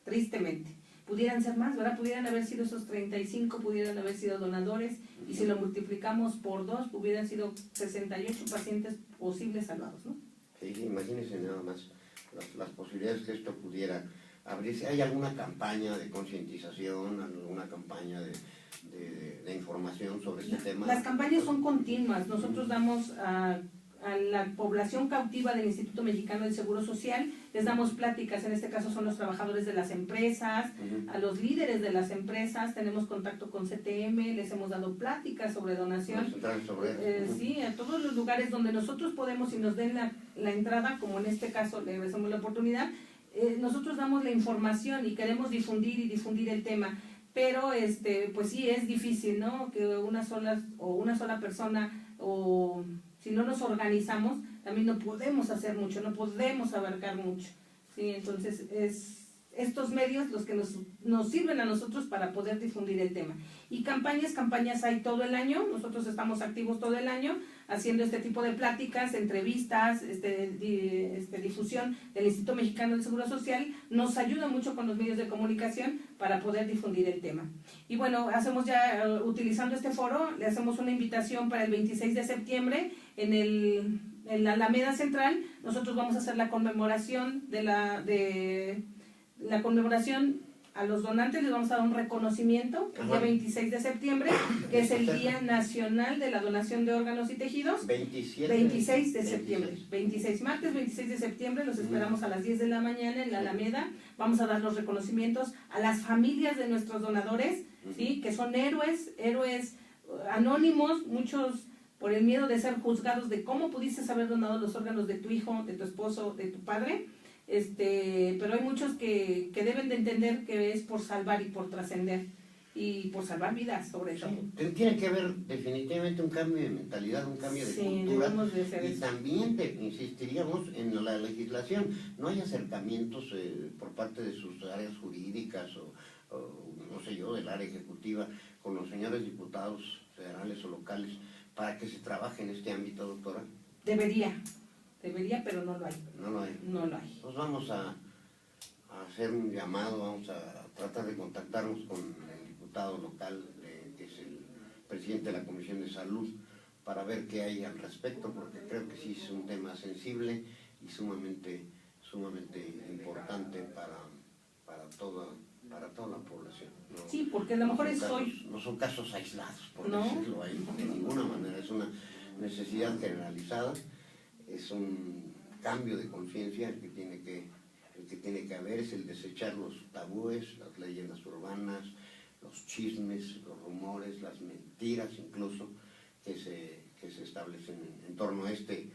Speaker 2: tristemente. Pudieran ser más, ¿verdad? Pudieran haber sido esos 35, pudieran haber sido donadores, y si lo multiplicamos por 2, hubieran sido 68 pacientes posibles salvados, ¿no?
Speaker 1: Sí, imagínense nada más las posibilidades que esto pudiera abrirse. ¿Hay alguna campaña de concientización, alguna campaña de información sobre este tema?
Speaker 2: Las campañas son continuas. Nosotros damos a a la población cautiva del Instituto Mexicano del Seguro Social, les damos pláticas, en este caso son los trabajadores de las empresas, a los líderes de las empresas, tenemos contacto con CTM, les hemos dado pláticas sobre donación, sí, a todos los lugares donde nosotros podemos y nos den la entrada, como en este caso le agradecemos la oportunidad, nosotros damos la información y queremos difundir el tema, pero pues sí es difícil, ¿no? Que una sola persona, o si no nos organizamos, también no podemos hacer mucho, no podemos abarcar mucho, ¿sí? Entonces estos medios los que nos sirven a nosotros para poder difundir el tema. Y campañas hay todo el año, nosotros estamos activos todo el año haciendo este tipo de pláticas, entrevistas, difusión del Instituto Mexicano del Seguro Social, nos ayuda mucho con los medios de comunicación para poder difundir el tema. Y bueno, hacemos ya, utilizando este foro, le hacemos una invitación para el 26 de septiembre en la Alameda Central. Nosotros vamos a hacer la conmemoración la conmemoración a los donantes, les vamos a dar un reconocimiento el día 26 de septiembre, que es el Día Nacional de la Donación de Órganos y Tejidos. 26 de septiembre. 26, martes 26 de septiembre, los esperamos a las 10 de la mañana en la Alameda. Vamos a dar los reconocimientos a las familias de nuestros donadores, ¿sí? Que son héroes anónimos, muchos por el miedo de ser juzgados de cómo pudiste haber donado los órganos de tu hijo, de tu esposo, de tu padre. Pero hay muchos que deben de entender que es por salvar y por trascender y por salvar vidas, sobre todo.
Speaker 1: Tiene que haber definitivamente un cambio de mentalidad, un cambio de cultura, y también insistiríamos en la legislación. No hay acercamientos por parte de sus áreas jurídicas o no sé yo, del área ejecutiva con los señores diputados federales o locales para que se trabaje en este ámbito, doctora.
Speaker 2: Debería, pero no lo hay.
Speaker 1: No lo hay. Pues vamos a hacer un llamado, vamos a tratar de contactarnos con el diputado local, que es el presidente de la Comisión de Salud, para ver qué hay al respecto, porque creo que sí es un tema sensible y sumamente importante para toda la población.
Speaker 2: No, sí, porque a lo mejor
Speaker 1: no son casos aislados, por decirlo ahí, de ninguna manera, es una necesidad generalizada. Es un cambio de conciencia el que tiene que haber, es el desechar los tabúes, las leyendas urbanas, los chismes, los rumores, las mentiras incluso que se establecen en torno a este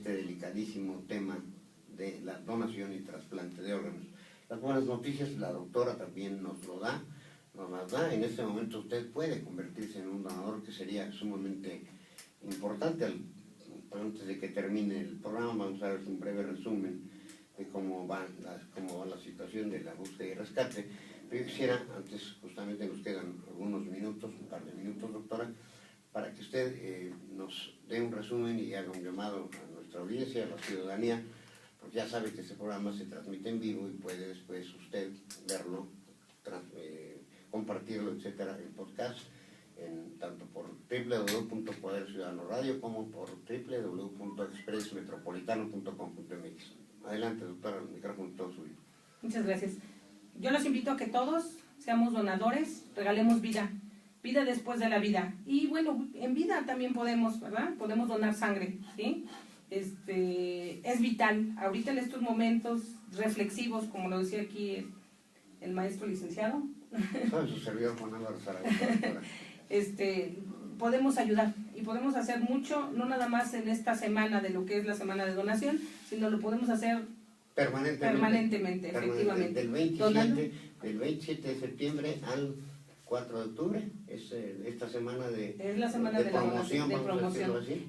Speaker 1: delicadísimo tema de la donación y trasplante de órganos. Las buenas noticias, la doctora también nos las da. En este momento usted puede convertirse en un donador, que sería sumamente importante. Antes de que termine el programa vamos a ver un breve resumen de cómo va la situación de la búsqueda y rescate. Pero yo quisiera, antes justamente nos quedan algunos minutos, un par de minutos, doctora, para que usted nos dé un resumen y haga un llamado a nuestra audiencia, a la ciudadanía, porque ya sabe que este programa se transmite en vivo y puede después usted verlo, compartirlo, etcétera, en podcast, tanto por www.poderciudadanoradio como por www.expressmetropolitano.com.mx. Adelante, doctora, el micrófono todo suyo.
Speaker 2: Muchas gracias. Yo los invito a que todos seamos donadores, regalemos vida después de la vida. Y bueno, en vida también podemos, ¿verdad? Podemos donar sangre, ¿sí? Es vital. Ahorita en estos momentos reflexivos, como lo decía aquí el maestro licenciado.
Speaker 1: Soy su servidor Juan Álvaro Zaragoza.
Speaker 2: Podemos ayudar y podemos hacer mucho, no nada más en esta semana de lo que es la semana de donación, sino lo podemos hacer permanentemente, efectivamente.
Speaker 1: Del 27 de septiembre al 4 de octubre, es esta semana de promoción.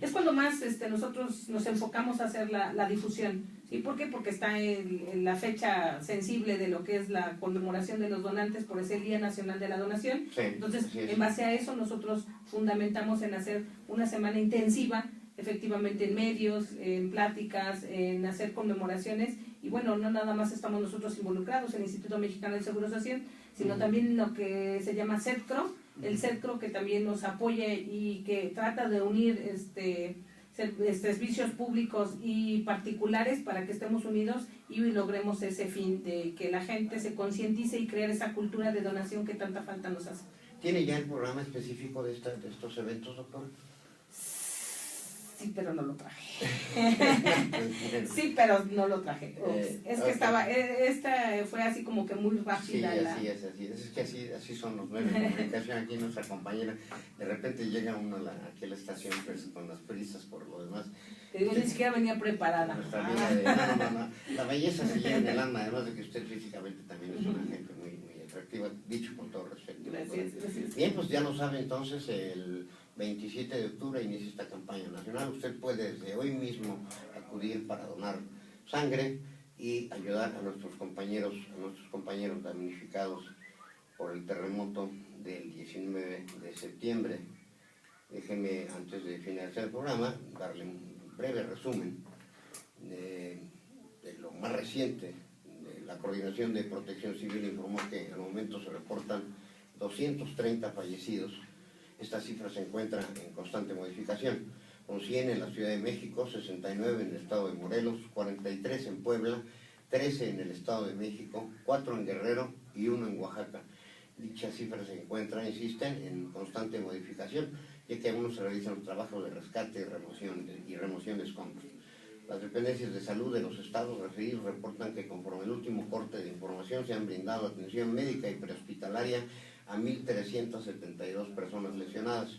Speaker 2: Es cuando más nosotros nos enfocamos a hacer la difusión. ¿Sí? ¿Por qué? Porque está en la fecha sensible de lo que es la conmemoración de los donantes por ese Día Nacional de la Donación.
Speaker 1: Sí,
Speaker 2: entonces, en base a eso, nosotros fundamentamos en hacer una semana intensiva, efectivamente en medios, en pláticas, en hacer conmemoraciones. Y bueno, no nada más estamos nosotros involucrados en el Instituto Mexicano del Seguro Social, sino también lo que se llama CEDCRO, el CEDCRO que también nos apoya y que trata de unir servicios públicos y particulares para que estemos unidos y logremos ese fin de que la gente se concientice y crear esa cultura de donación que tanta falta nos hace.
Speaker 1: ¿Tiene ya el programa específico de estos eventos, doctor?
Speaker 2: Sí, pero no lo traje. Sí, pero no lo traje. Es que estaba, esta fue así como que muy rápida.
Speaker 1: Sí, así es. Es que así son los medios de comunicación. Aquí nuestra compañera, de repente llega uno aquí a la estación pues, con las prisas por lo demás.
Speaker 2: Te digo, ni siquiera venía preparada.
Speaker 1: No. La belleza se lleva en el alma, además de que usted físicamente también es una gente muy atractiva, dicho con todo respeto.
Speaker 2: Gracias.
Speaker 1: Bien, pues ya lo sabe entonces, el 27 de octubre inicia esta campaña nacional. Usted puede desde hoy mismo acudir para donar sangre y ayudar a nuestros compañeros damnificados por el terremoto del 19 de septiembre. Déjeme, antes de finalizar el programa, darle un breve resumen de lo más reciente. La Coordinación de Protección Civil informó que al momento se reportan 230 fallecidos. Esta cifra se encuentra en constante modificación, con 100 en la Ciudad de México, 69 en el estado de Morelos, 43 en Puebla, 13 en el estado de México, 4 en Guerrero y 1 en Oaxaca. Dichas cifras se encuentran, insisten, en constante modificación, ya que aún no se realizan los trabajos de rescate y remoción de escombros. Las dependencias de salud de los estados referidos reportan que conforme el último corte de información se han brindado atención médica y prehospitalaria a 1.372 personas lesionadas.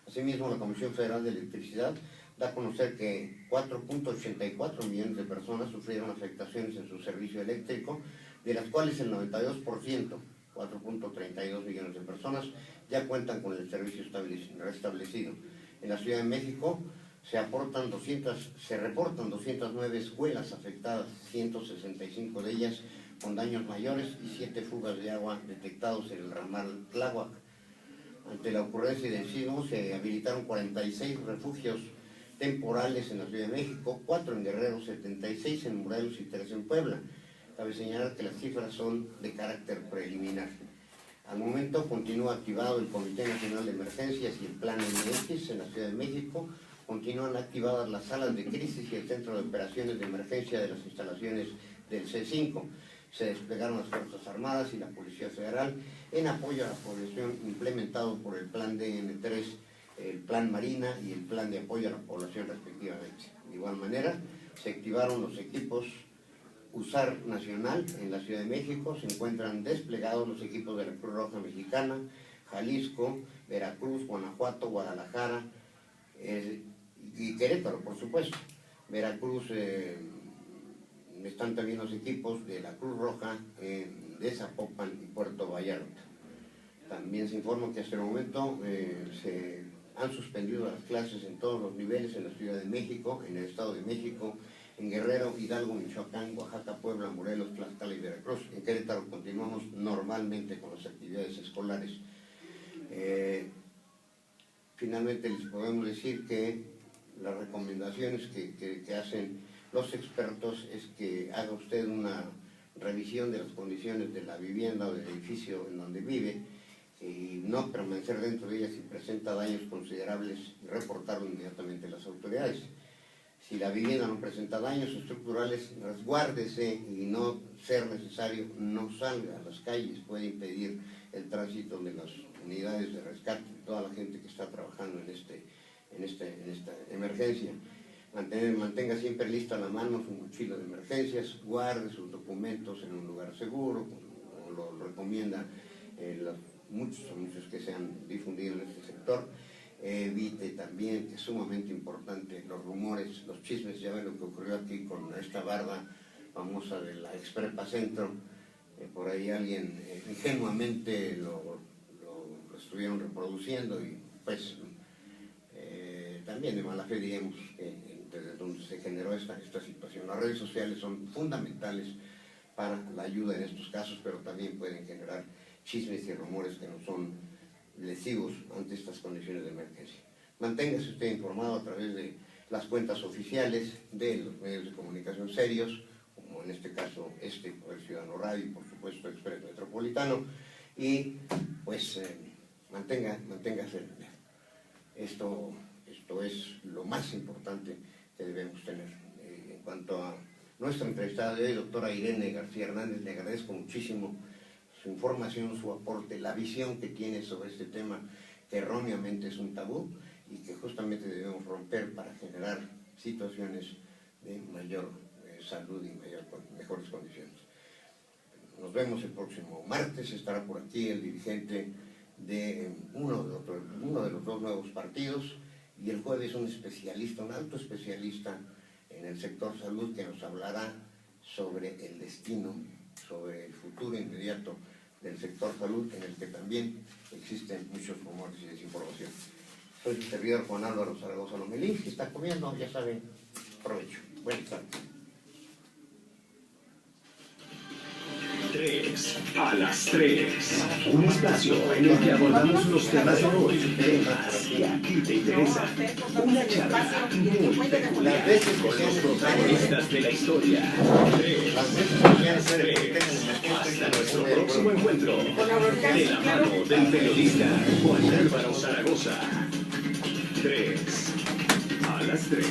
Speaker 1: Asimismo, la Comisión Federal de Electricidad da a conocer que 4.84 millones de personas sufrieron afectaciones en su servicio eléctrico, de las cuales el 92%, 4.32 millones de personas, ya cuentan con el servicio restablecido. En la Ciudad de México se reportan 209 escuelas afectadas, 165 de ellas con daños mayores y 7 fugas de agua detectados en el ramal Tláhuac. Ante la ocurrencia del sismo se habilitaron 46 refugios temporales en la Ciudad de México, 4 en Guerrero, 76 en Morelos y 3 en Puebla. Cabe señalar que las cifras son de carácter preliminar. Al momento continúa activado el Comité Nacional de Emergencias y el Plan MX en la Ciudad de México. Continúan activadas las salas de crisis y el Centro de Operaciones de Emergencia de las instalaciones del C5. Se desplegaron las Fuerzas Armadas y la Policía Federal en apoyo a la población implementado por el Plan DN3, el Plan Marina y el Plan de Apoyo a la Población respectivamente. De igual manera, se activaron los equipos USAR Nacional en la Ciudad de México, se encuentran desplegados los equipos de la Cruz Roja Mexicana, Jalisco, Veracruz, Guanajuato, Guadalajara y Querétaro, por supuesto. Veracruz están también los equipos de la Cruz Roja de Zapopan y Puerto Vallarta. También se informa que hasta el momento se han suspendido las clases en todos los niveles en la Ciudad de México, en el Estado de México, en Guerrero, Hidalgo, Michoacán, Oaxaca, Puebla, Morelos, Tlaxcala y Veracruz. En Querétaro continuamos normalmente con las actividades escolares. Finalmente les podemos decir que las recomendaciones que hacen los expertos es que haga usted una revisión de las condiciones de la vivienda o del edificio en donde vive y no permanecer dentro de ella si presenta daños considerables y reportarlo inmediatamente a las autoridades. Si la vivienda no presenta daños estructurales, resguárdese y no ser necesario, no salga a las calles, puede impedir el tránsito de las unidades de rescate, toda la gente que está trabajando en esta emergencia. Mantenga siempre lista a la mano su mochila de emergencias, guarde sus documentos en un lugar seguro, como lo recomiendan muchos anuncios que se han difundido en este sector. Evite también, que es sumamente importante, los rumores, los chismes. Ya ven lo que ocurrió aquí con esta barda famosa de la Exprepa Centro. Por ahí alguien ingenuamente lo estuvieron reproduciendo y pues también de mala fe digamos desde donde se generó esta situación. Las redes sociales son fundamentales para la ayuda en estos casos, pero también pueden generar chismes y rumores que no son lesivos ante estas condiciones de emergencia. Manténgase usted informado a través de las cuentas oficiales de los medios de comunicación serios, como en este caso el Ciudadano Radio y por supuesto Expreso Metropolitano, y pues manténgase. Esto es lo más importante que debemos tener. En cuanto a nuestra entrevistada de hoy, doctora Irene García Hernández, le agradezco muchísimo su información, su aporte, la visión que tiene sobre este tema que erróneamente es un tabú y que justamente debemos romper para generar situaciones de mayor salud y mejores condiciones. Nos vemos el próximo martes, estará por aquí el dirigente de uno de los dos nuevos partidos, y el jueves un especialista, un alto especialista en el sector salud, que nos hablará sobre el destino, sobre el futuro inmediato del sector salud, en el que también existen muchos rumores y desinformación. Soy el servidor Juan Álvaro Zaragoza Lomelín, que está comiendo, ya saben, provecho. Buenas tardes.
Speaker 3: 3 a las 3. Un espacio en el que abordamos los temas de hoy, temas que a ti te interesan. Una charla muy peculiar con los protagonistas de la historia. 3 a las 3. Hasta nuestro próximo encuentro. De la mano del periodista Juan Álvaro Zaragoza. 3 a las 3.